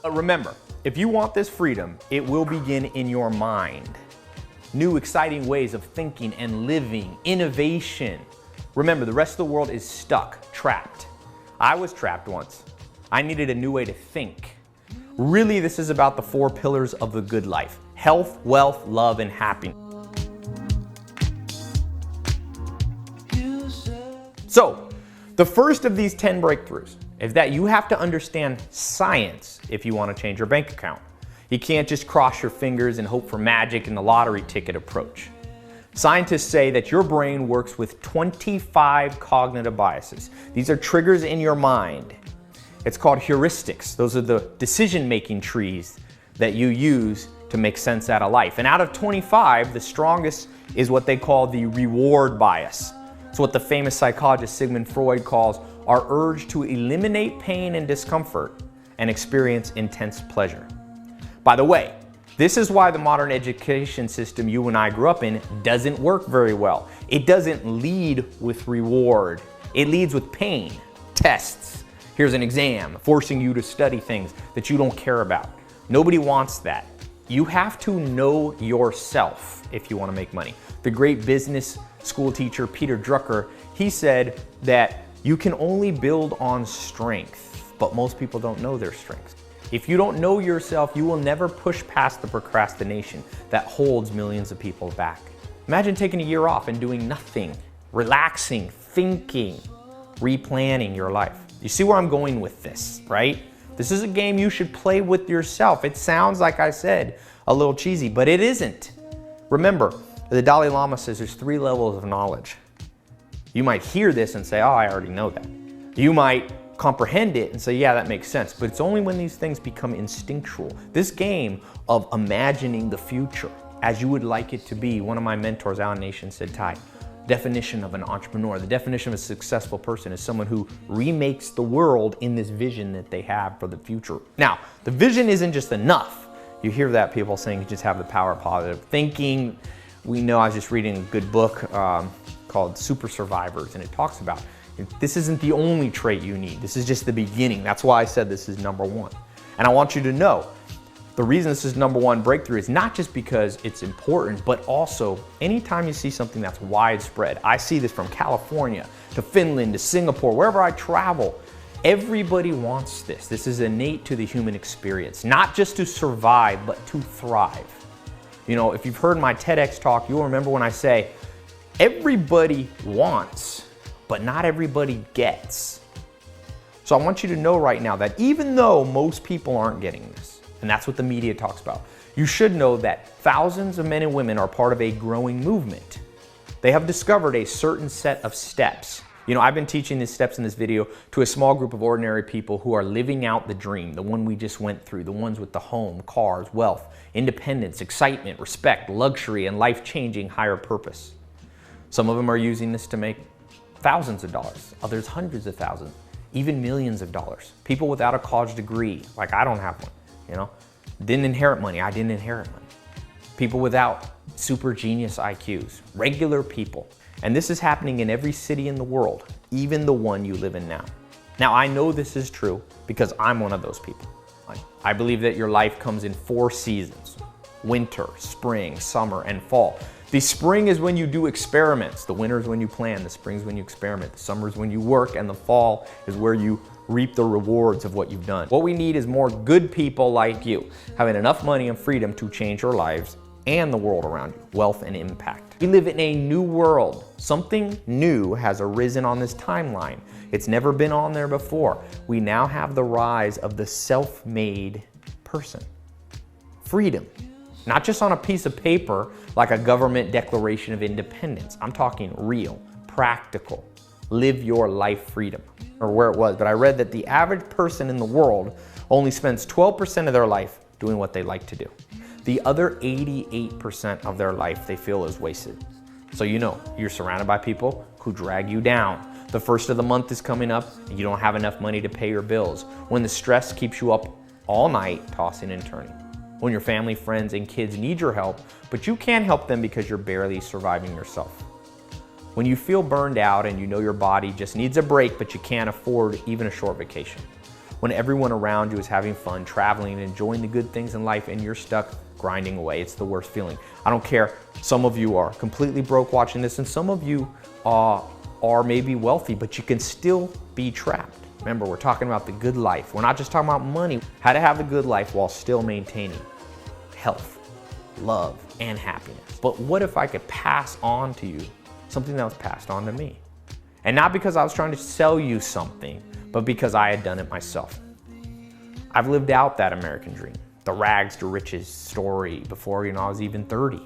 But remember, if you want this freedom, it will begin in your mind. New exciting ways of thinking and living, innovation. Remember, the rest of the world is stuck, trapped. I was trapped once. I needed a new way to think. Really, this is about the 4 pillars of the good life: health, wealth, love, and happiness. So, the first of these 10 breakthroughs is that you have to understand science if you want to change your bank account. You can't just cross your fingers and hope for magic in the lottery ticket approach. Scientists say that your brain works with 25 cognitive biases. These are triggers in your mind. It's called heuristics. Those are the decision-making trees that you use to make sense out of life. And out of 25, the strongest is what they call the reward bias. It's what the famous psychologist Sigmund Freud calls our urge to eliminate pain and discomfort and experience intense pleasure. By the way, this is why the modern education system you and I grew up in doesn't work very well. It doesn't lead with reward. It leads with pain, tests. Here's an exam, forcing you to study things that you don't care about. Nobody wants that. You have to know yourself if you want to make money. The great business school teacher Peter Drucker, he said that you can only build on strength, but most people don't know their strengths. If you don't know yourself, you will never push past the procrastination that holds millions of people back. Imagine taking a year off and doing nothing, relaxing, thinking, replanning your life. You see where I'm going with this, right? This is a game you should play with yourself. It sounds, like I said, a little cheesy, but it isn't. Remember, the Dalai Lama says there's 3 levels of knowledge. You might hear this and say, oh, I already know that. You might comprehend it and say, yeah, that makes sense. But it's only when these things become instinctual. This game of imagining the future as you would like it to be, one of my mentors, Alan Nation, said, Ty, definition of an entrepreneur, the definition of a successful person is someone who remakes the world in this vision that they have for the future. Now, the vision isn't just enough. You hear that people saying you just have the power of positive thinking. We know, I was just reading a good book called Super Survivors, and it talks about this isn't the only trait you need. This is just the beginning. That's why I said this is number 1. And I want you to know, the reason this is number 1 breakthrough is not just because it's important, but also anytime you see something that's widespread. I see this from California to Finland to Singapore, wherever I travel. Everybody wants this. This is innate to the human experience, not just to survive, but to thrive. You know, if you've heard my TEDx talk, you'll remember when I say, everybody wants, but not everybody gets. So I want you to know right now that even though most people aren't getting this, and that's what the media talks about, you should know that thousands of men and women are part of a growing movement. They have discovered a certain set of steps. You know, I've been teaching these steps in this video to a small group of ordinary people who are living out the dream, the one we just went through, the ones with the home, cars, wealth, independence, excitement, respect, luxury, and life-changing higher purpose. Some of them are using this to make thousands of dollars, others hundreds of thousands, even millions of dollars. People without a college degree, like I don't have one, you know, didn't inherit money, I didn't inherit money. People without super genius IQs, regular people. And this is happening in every city in the world, even the one you live in now. Now, I know this is true because I'm one of those people. I believe that your life comes in 4 seasons: winter, spring, summer, and fall. The spring is when you do experiments. The winter is when you plan. The spring is when you experiment. The summer is when you work. And the fall is where you reap the rewards of what you've done. What we need is more good people like you, having enough money and freedom to change your lives and the world around you, wealth and impact. We live in a new world. Something new has arisen on this timeline. It's never been on there before. We now have the rise of the self-made person. Freedom. Not just on a piece of paper like a government declaration of independence. I'm talking real, practical, live your life freedom, or where it was. But I read that the average person in the world only spends 12% of their life doing what they like to do. The other 88% of their life they feel is wasted. So you know, you're surrounded by people who drag you down. The first of the month is coming up, you don't have enough money to pay your bills. When the stress keeps you up all night, tossing and turning. When your family, friends, and kids need your help, but you can't help them because you're barely surviving yourself. When you feel burned out and you know your body just needs a break, but you can't afford even a short vacation. when everyone around you is having fun, traveling, and enjoying the good things in life, and you're stuck grinding away. It's the worst feeling. I don't care. Some of you are completely broke watching this, and some of you are maybe wealthy, but you can still be trapped. Remember, we're talking about the good life. We're not just talking about money, how to have a good life while still maintaining health, love, and happiness. But what if I could pass on to you something that was passed on to me? And not because I was trying to sell you something, but because I had done it myself. I've lived out that American dream, the rags to riches story before I was even 30.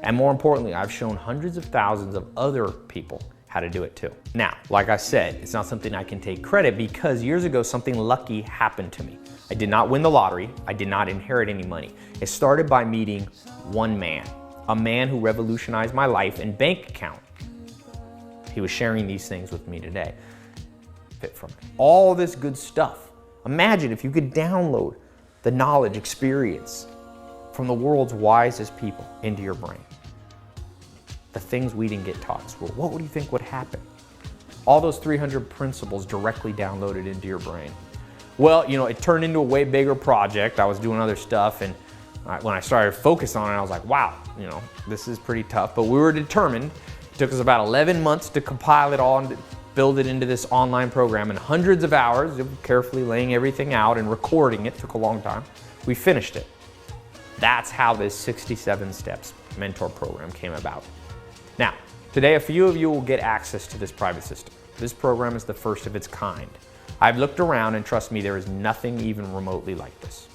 And more importantly, I've shown hundreds of thousands of other people how to do it too. Now, like I said, it's not something I can take credit because years ago, something lucky happened to me. I did not win the lottery. I did not inherit any money. It started by meeting one man, a man who revolutionized my life and bank account. He was sharing these things with me today. Fit from it. All this good stuff. Imagine if you could download the knowledge, experience from the world's wisest people into your brain. The things we didn't get taught in school. What would you think would happen? All those 300 principles directly downloaded into your brain. Well, it turned into a way bigger project. I was doing other stuff, and when I started focusing on it, I was like, wow, this is pretty tough. But we were determined. It took us about 11 months to compile it all and build it into this online program, and hundreds of hours of carefully laying everything out and recording it. Took a long time. We finished it. That's how this 67 Steps mentor program came about. Now, today a few of you will get access to this private system. This program is the first of its kind. I've looked around, and trust me, there is nothing even remotely like this.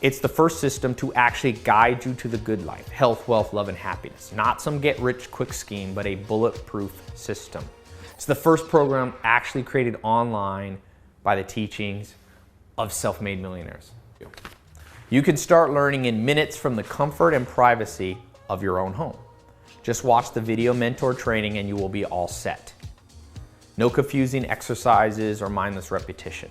It's the first system to actually guide you to the good life, health, wealth, love, and happiness. Not some get-rich-quick scheme, but a bulletproof system. It's the first program actually created online by the teachings of self-made millionaires. You can start learning in minutes from the comfort and privacy of your own home. Just watch the video mentor training and you will be all set. No confusing exercises or mindless repetition.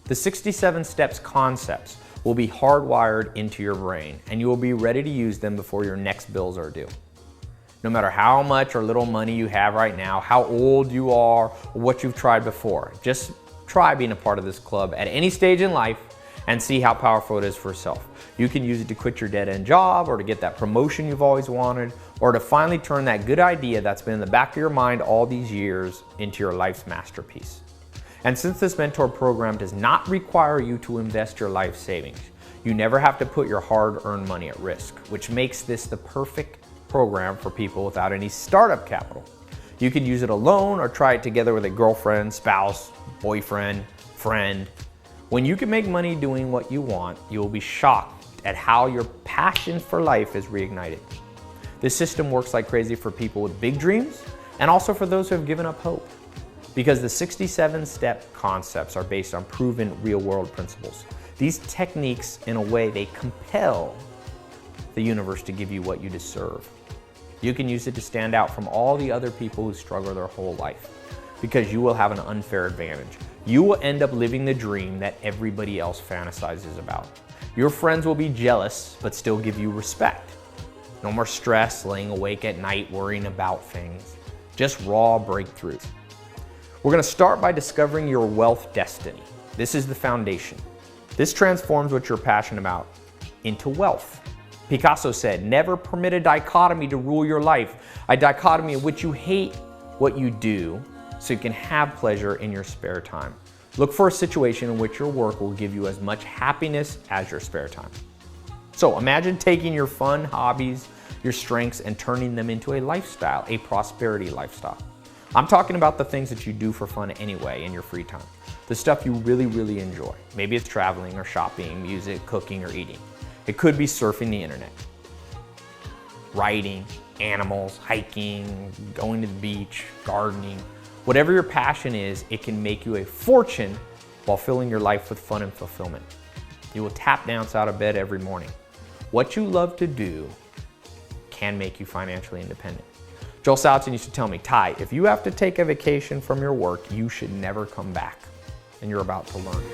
The 67 steps concepts will be hardwired into your brain, and you will be ready to use them before your next bills are due. No matter how much or little money you have right now, how old you are, or what you've tried before, just try being a part of this club at any stage in life and see how powerful it is for yourself. You can use it to quit your dead-end job, or to get that promotion you've always wanted, or to finally turn that good idea that's been in the back of your mind all these years into your life's masterpiece. And since this mentor program does not require you to invest your life savings, you never have to put your hard-earned money at risk, which makes this the perfect program for people without any startup capital. You can use it alone or try it together with a girlfriend, spouse, boyfriend, friend. When you can make money doing what you want, you will be shocked at how your passion for life is reignited. This system works like crazy for people with big dreams and also for those who have given up hope. Because the 67-step concepts are based on proven real-world principles. These techniques, in a way, they compel the universe to give you what you deserve. You can use it to stand out from all the other people who struggle their whole life, because you will have an unfair advantage. You will end up living the dream that everybody else fantasizes about. Your friends will be jealous, but still give you respect. No more stress, laying awake at night worrying about things. Just raw breakthroughs. We're going to start by discovering your wealth destiny. This is the foundation. This transforms what you're passionate about into wealth. Picasso said, never permit a dichotomy to rule your life, a dichotomy in which you hate what you do so you can have pleasure in your spare time. Look for a situation in which your work will give you as much happiness as your spare time. So imagine taking your fun hobbies, your strengths, and turning them into a lifestyle, a prosperity lifestyle. I'm talking about the things that you do for fun anyway in your free time. The stuff you really, really enjoy. Maybe it's traveling or shopping, music, cooking, or eating. It could be surfing the internet, writing, animals, hiking, going to the beach, gardening. Whatever your passion is, it can make you a fortune while filling your life with fun and fulfillment. You will tap dance out of bed every morning. What you love to do can make you financially independent. Joel Salatin used to tell me, Ty, if you have to take a vacation from your work, you should never come back. And you're about to learn.